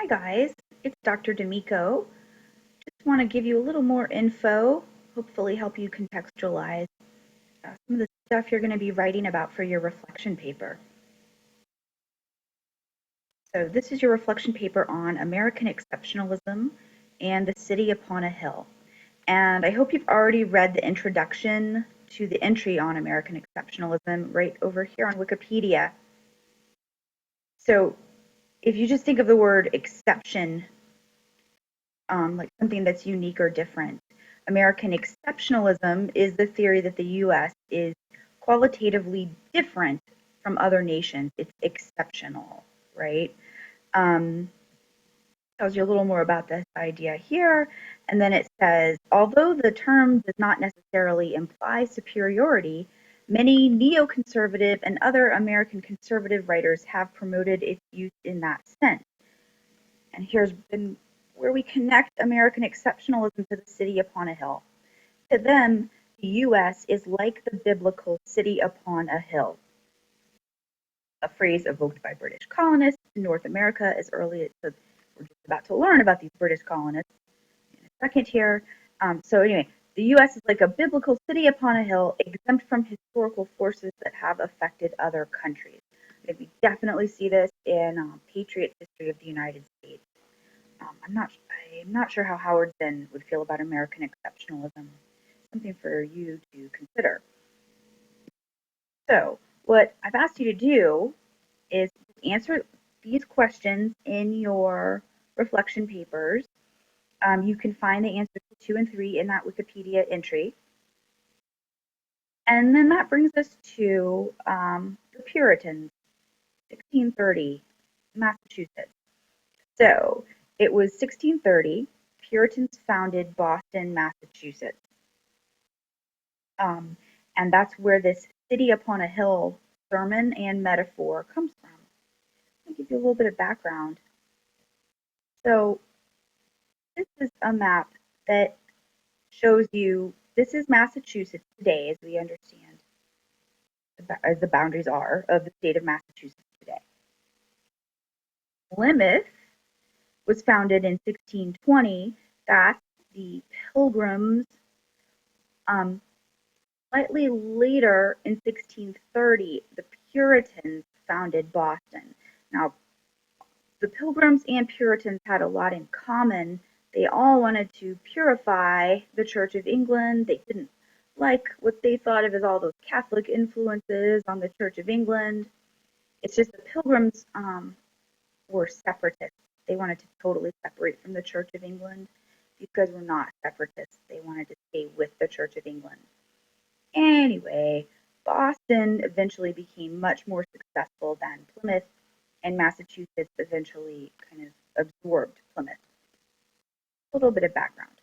Hi guys, it's Dr. Damico. Just want to give you a little more info, hopefully help you contextualize some of the stuff you're going to be writing about for your reflection paper. So this is your reflection paper on American exceptionalism and the city upon a hill. And I hope you've already read the introduction to the entry on American exceptionalism right over here on Wikipedia. So if you just think of the word exception, like something that's unique or different. American exceptionalism is the theory that the US is qualitatively different from other nations. It's exceptional, right? Um, Tells you a little more about this idea here. And then it says, although the term does not necessarily imply superiority, many neoconservative and other American conservative writers have promoted its use in that sense. And here's been where we connect American exceptionalism to the city upon a hill. To them, the US is like the biblical city upon a hill, a phrase evoked by British colonists in North America as early as we're just about to learn about these British colonists in a second here. So anyway, the US is like a biblical city upon a hill, exempt from historical forces that have affected other countries. And we definitely see this in Patriot history of the United States. I'm not sure how Howard Zinn would feel about American exceptionalism. Something for you to consider. So, what I've asked you to do is answer these questions in your reflection papers. You can find the answers to 2 and 3 in that Wikipedia entry. And then that brings us to the Puritans, 1630, Massachusetts. So it was 1630, Puritans founded Boston, Massachusetts. Um, and that's where this city upon a hill sermon and metaphor comes from. I'll give you a little bit of background. So this is a map that shows you, this is Massachusetts today as we understand, as the boundaries are of the state of Massachusetts today. Plymouth was founded in 1620. That's the Pilgrims. Slightly later, in 1630, the Puritans founded Boston. Now, the Pilgrims and Puritans had a lot in common. They all wanted to purify the Church of England. They didn't like what they thought of as all those Catholic influences on the Church of England. It's just the Pilgrims were separatists. They wanted to totally separate from the Church of England. These guys were not separatists. They wanted to stay with the Church of England. Anyway, Boston eventually became much more successful than Plymouth, and Massachusetts eventually kind of absorbed Plymouth. A little bit of background.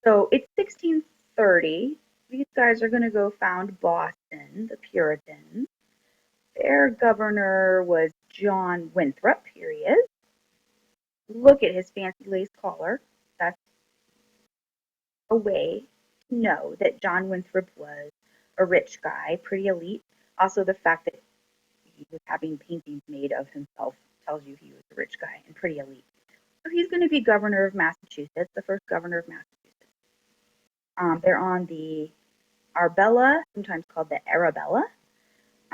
So it's 1630. These guys are going to go found Boston, the Puritans. Their governor was John Winthrop. Here he is. Look at his fancy lace collar. That's a way to know that John Winthrop was a rich guy, pretty elite. Also, the fact that he was having paintings made of himself tells you he was a rich guy and pretty elite. So he's going to be governor of Massachusetts, the first governor of Massachusetts. They're on the Arbella, sometimes called the Arabella,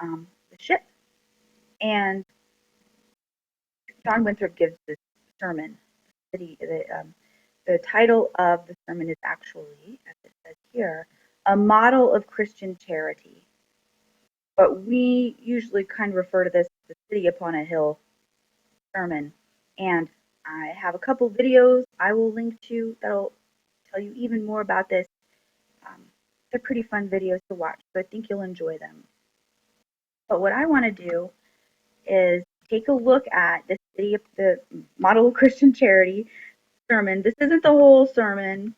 the ship. And John Winthrop gives this sermon. The title of the sermon is actually, as it says here, a model of Christian charity. But we usually kind of refer to this as the city upon a hill sermon. And I have a couple videos I will link to that'll tell you even more about this. They're pretty fun videos to watch, so I think you'll enjoy them. But what I want to do is take a look at the model of Christian charity sermon. This isn't the whole sermon.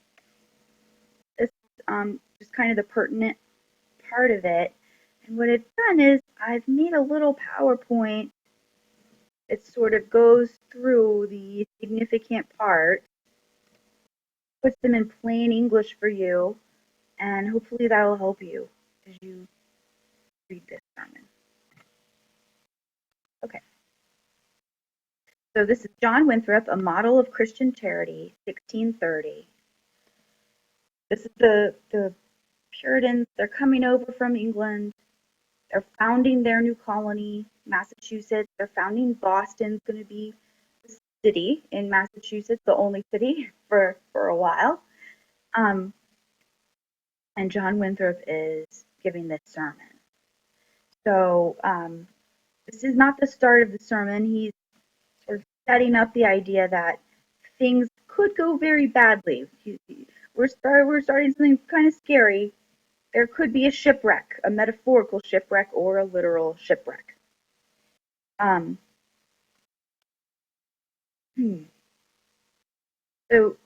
This is just kind of the pertinent part of it. And what I've done is I've made a little PowerPoint that sort of goes through the significant parts, puts them in plain English for you, and hopefully that will help you as you read this sermon. Okay. So this is John Winthrop, A Model of Christian Charity, 1630. This is the Puritans. They're coming over from England. They're founding their new colony, Massachusetts. They're founding Boston's going to be the city in Massachusetts, the only city for a while. Um, and John Winthrop is giving this sermon. So this is not the start of the sermon. He's sort of setting up the idea that things could go very badly. We're starting something kind of scary. There could be a shipwreck, a metaphorical shipwreck or a literal shipwreck. Um, so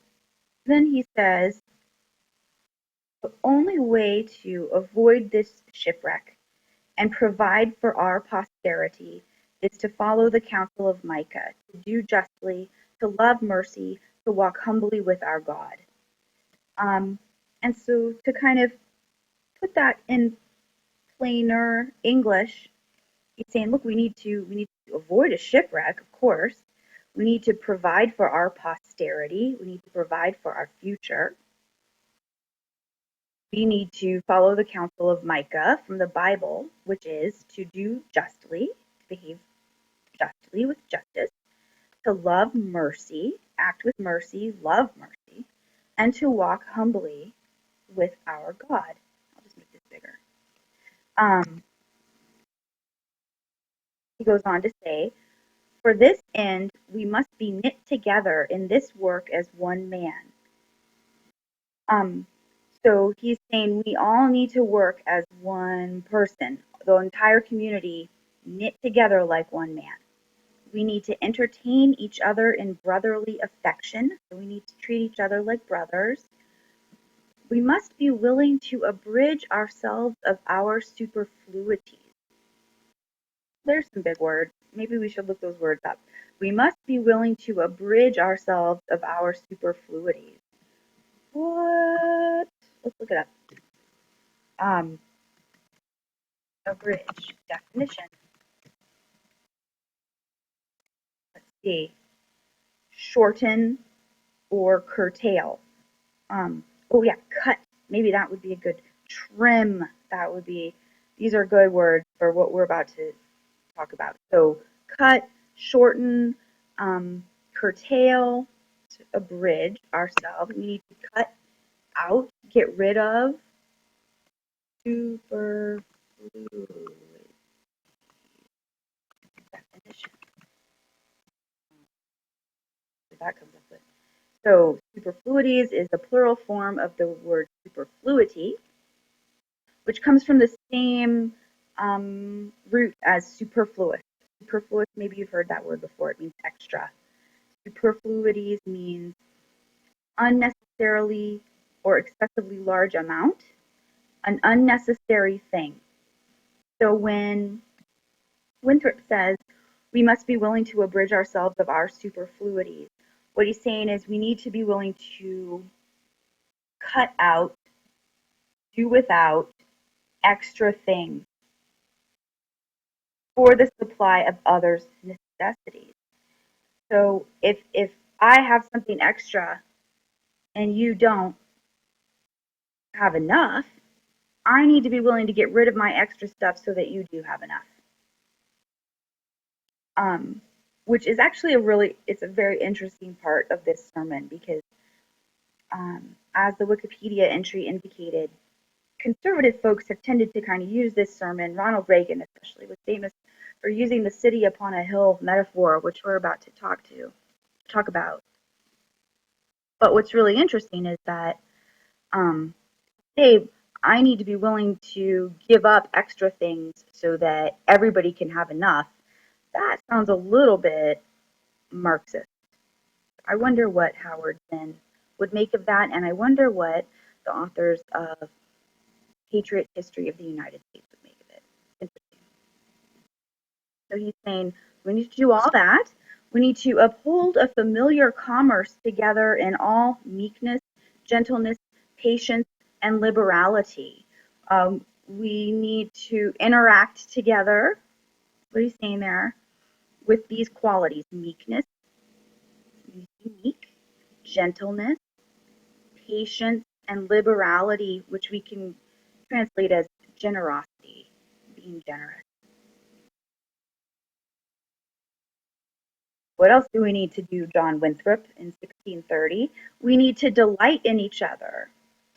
then he says, the only way to avoid this shipwreck and provide for our posterity is to follow the counsel of Micah, to do justly, to love mercy, to walk humbly with our God. And so to kind of put that in plainer English, he's saying, look, we need to avoid a shipwreck, of course. We need to provide for our posterity. We need to provide for our future. We need to follow the counsel of Micah from the Bible, which is to do justly, to behave justly with justice, to love mercy, act with mercy, love mercy, and to walk humbly with our God. I'll just make this bigger. He goes on to say, for this end, we must be knit together in this work as one man. So he's saying we all need to work as one person, the entire community knit together like one man. We need to entertain each other in brotherly affection. So we need to treat each other like brothers. We must be willing to abridge ourselves of our superfluities. There's some big words. Maybe we should look those words up. We must be willing to abridge ourselves of our superfluities. What? Let's look it up. Abridge definition. Let's see. Shorten or curtail. Oh yeah, cut. Maybe that would be a good trim. That would be. These are good words for what we're about to talk about. So cut, shorten, curtail, abridge ourselves. We need to cut out, get rid of superfluous definition. That comes up with. So superfluities is the plural form of the word superfluity, which comes from the same root as superfluous. Superfluous, maybe you've heard that word before. It means extra. Superfluities means unnecessarily or excessively large amount, an unnecessary thing. So when Winthrop says we must be willing to abridge ourselves of our superfluities, what he's saying is we need to be willing to cut out, do without extra things for the supply of others' necessities. So if I have something extra and you don't have enough, I need to be willing to get rid of my extra stuff so that you do have enough. Which is actually it's a very interesting part of this sermon because as the Wikipedia entry indicated, conservative folks have tended to kind of use this sermon. Ronald Reagan especially was famous for using the city upon a hill metaphor, which we're about to talk about. But what's really interesting is that, Dave, I need to be willing to give up extra things so that everybody can have enough. That sounds a little bit Marxist. I wonder what Howard then would make of that, and I wonder what the authors of Patriot History of the United States would make of it. Interesting. So he's saying we need to do all that. We need to uphold a familiar commerce together in all meekness, gentleness, patience, and liberality. We need to interact together. What are you saying there? With these qualities: meekness, unique, gentleness, patience, and liberality, which we can translate as generosity, being generous. What else do we need to do, John Winthrop, in 1630? We need to delight in each other,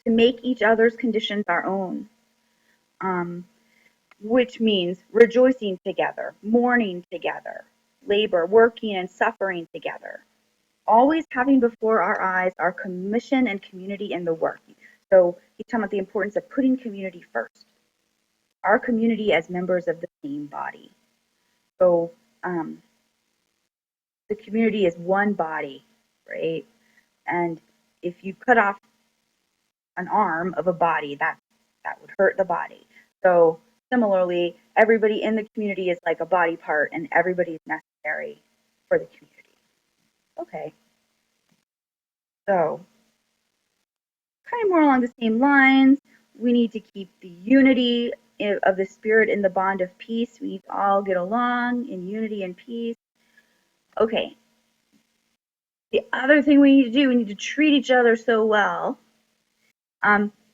to make each other's conditions our own, um, which means rejoicing together, mourning together, labor, working and suffering together, always having before our eyes our commission and community in the work. So he's talking about the importance of putting community first, our community as members of the same body. So um, the community is one body, right? And if you cut off an arm of a body, that would hurt the body. So similarly, everybody in the community is like a body part, and everybody is necessary for the community. Okay, so kind of more along the same lines, we need to keep the unity of the spirit in the bond of peace. We need to all get along in unity and peace. Okay, the other thing we need to do, we need to treat each other so well.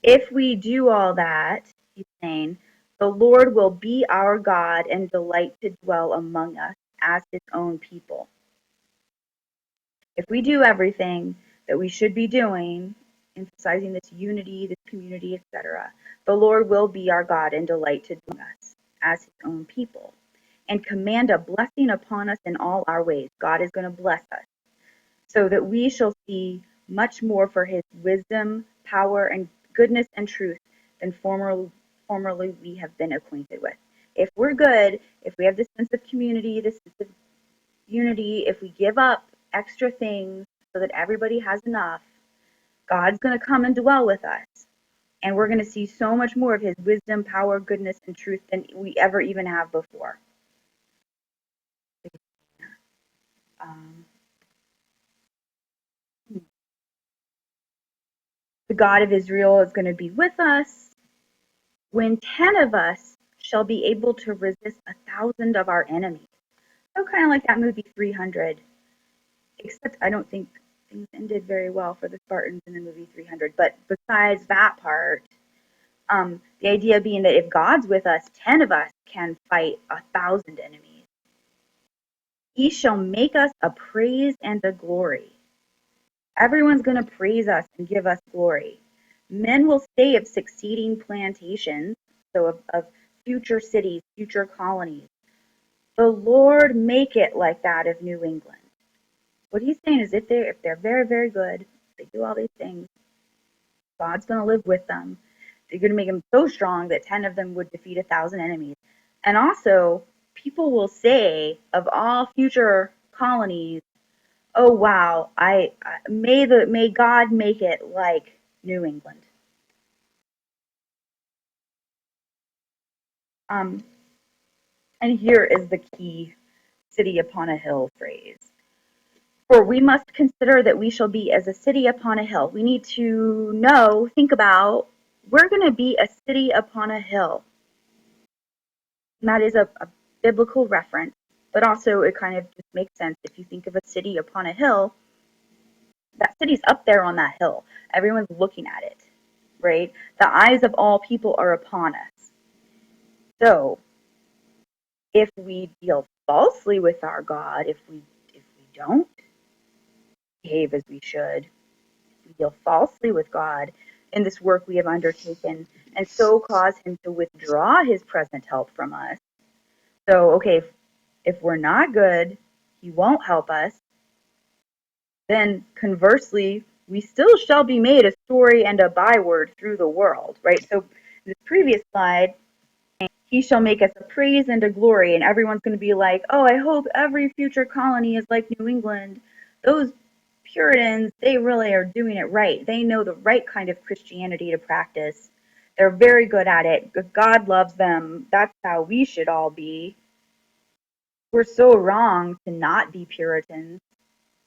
If we do all that, he's saying, the Lord will be our God and delight to dwell among us as his own people. If we do everything that we should be doing, emphasizing this unity, this community, etc., the Lord will be our God and delight to dwell among us as his own people and command a blessing upon us in all our ways. God is going to bless us so that we shall see much more for his wisdom, power, and goodness and truth than formerly we have been acquainted with. If we're good, if we have this sense of community, this sense of unity, if we give up extra things so that everybody has enough, God's going to come and dwell with us. And we're going to see so much more of his wisdom, power, goodness, and truth than we ever even have before. The God of Israel is going to be with us. When 10 of us shall be able to resist 1,000 of our enemies. So kind of like that movie 300, except I don't think things ended very well for the Spartans in the movie 300. But besides that part, the idea being that if God's with us, 10 of us can fight 1,000 enemies. He shall make us a praise and a glory. Everyone's going to praise us and give us glory. Men will say of succeeding plantations, so of future cities, future colonies, the Lord make it like that of New England. What he's saying is if they're very, very good, they do all these things, God's going to live with them. They're going to make them so strong that 10 of them would defeat 1,000 enemies. And also, people will say of all future colonies, oh wow, may God make it like New England. Um, and here is the key city upon a hill phrase. For we must consider that we shall be as a city upon a hill. We need to think about, we're going to be a city upon a hill. And that is a biblical reference, but also it kind of just makes sense. If you think of a city upon a hill, that city's up there on that hill. Everyone's looking at it, right? The eyes of all people are upon us. So if we deal falsely with our God, if we don't behave as we should, if we deal falsely with God in this work we have undertaken, and so cause him to withdraw his present help from us. So, okay, if we're not good, he won't help us. Then conversely, we still shall be made a story and a byword through the world, right? So in the previous slide, he shall make us a praise and a glory, and everyone's going to be like, oh, I hope every future colony is like New England. Those Puritans, they really are doing it right. They know the right kind of Christianity to practice. They're very good at it. God loves them. That's how we should all be. We're so wrong to not be Puritans,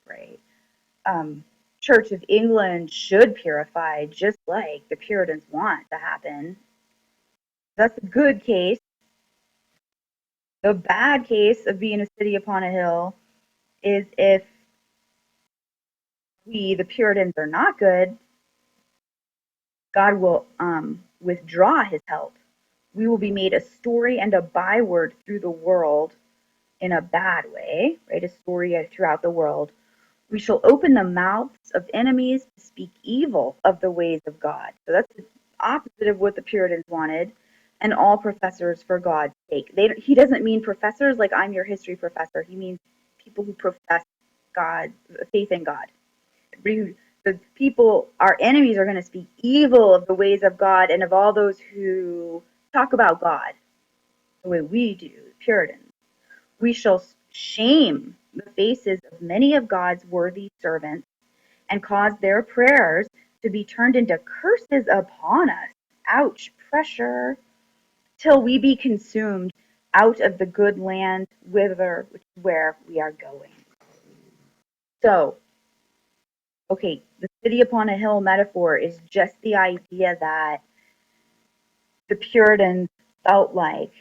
right? Church of England should purify just like the Puritans want to happen. That's a good case. The bad case of being a city upon a hill is if we, the Puritans, are not good, God will withdraw his help. We will be made a story and a byword through the world in a bad way, right? A story throughout the world. We shall open the mouths of enemies to speak evil of the ways of God. So that's the opposite of what the Puritans wanted. And all professors for God's sake. He doesn't mean professors like I'm your history professor. He means people who profess God, faith in God. The people, our enemies, are going to speak evil of the ways of God and of all those who talk about God the way we do, the Puritans. We shall shame the faces of many of God's worthy servants and cause their prayers to be turned into curses upon us. Ouch, pressure. Till we be consumed out of the good land whither, which is where we are going. So, okay, the city upon a hill metaphor is just the idea that the Puritans felt like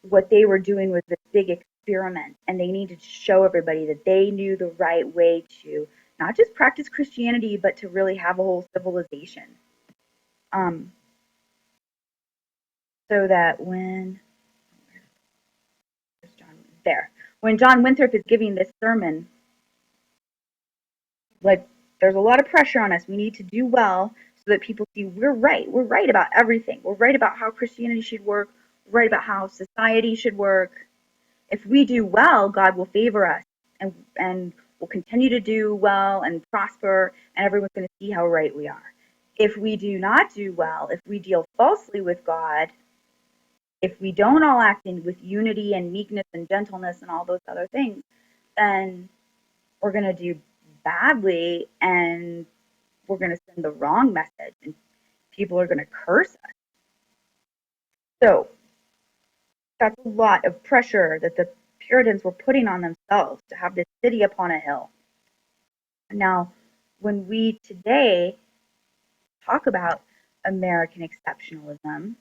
what they were doing was this big experiment, and they needed to show everybody that they knew the right way to not just practice Christianity, but to really have a whole civilization. Um, so that when John Winthrop is giving this sermon, like there's a lot of pressure on us. We need to do well so that people see we're right. We're right about everything. We're right about how Christianity should work. We're right about how society should work. If we do well, God will favor us and we'll continue to do well and prosper, and everyone's going to see how right we are. If we do not do well, if we deal falsely with God, if we don't all act in with unity and meekness and gentleness and all those other things, then we're going to do badly and we're going to send the wrong message and people are going to curse us. So that's a lot of pressure that the Puritans were putting on themselves to have this city upon a hill. Now, when we today talk about American exceptionalism,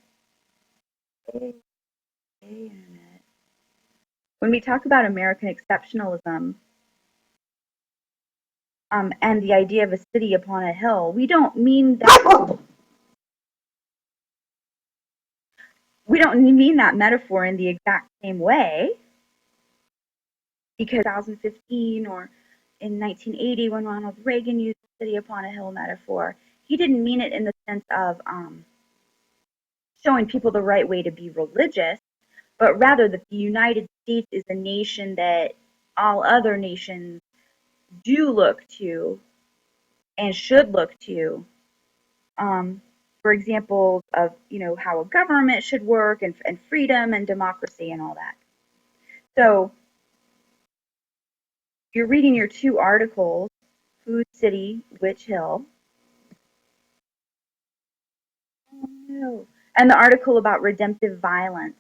when we talk about American exceptionalism and the idea of a city upon a hill, we don't mean that. We don't mean that metaphor in the exact same way, because 2015 or in 1980 when Ronald Reagan used the city upon a hill metaphor, he didn't mean it in the sense of showing people the right way to be religious, but rather that the United States is a nation that all other nations do look to and should look to for example of how a government should work and freedom and democracy and all that. So you're reading your two articles, Whose City, Which Hill? Oh, no. And the article about redemptive violence.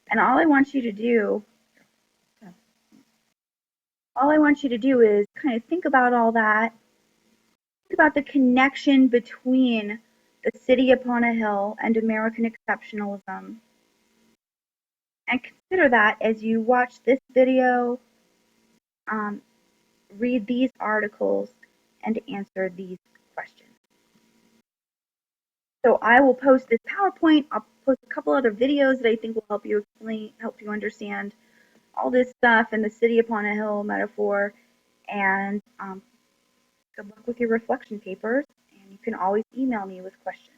And all I want you to do is kind of think about all that. Think about the connection between the city upon a hill and American exceptionalism. And consider that as you watch this video, read these articles, and answer these questions. So I will post this PowerPoint. I'll post a couple other videos that I think will help you understand all this stuff and the city upon a hill metaphor. And good luck with your reflection papers. And you can always email me with questions.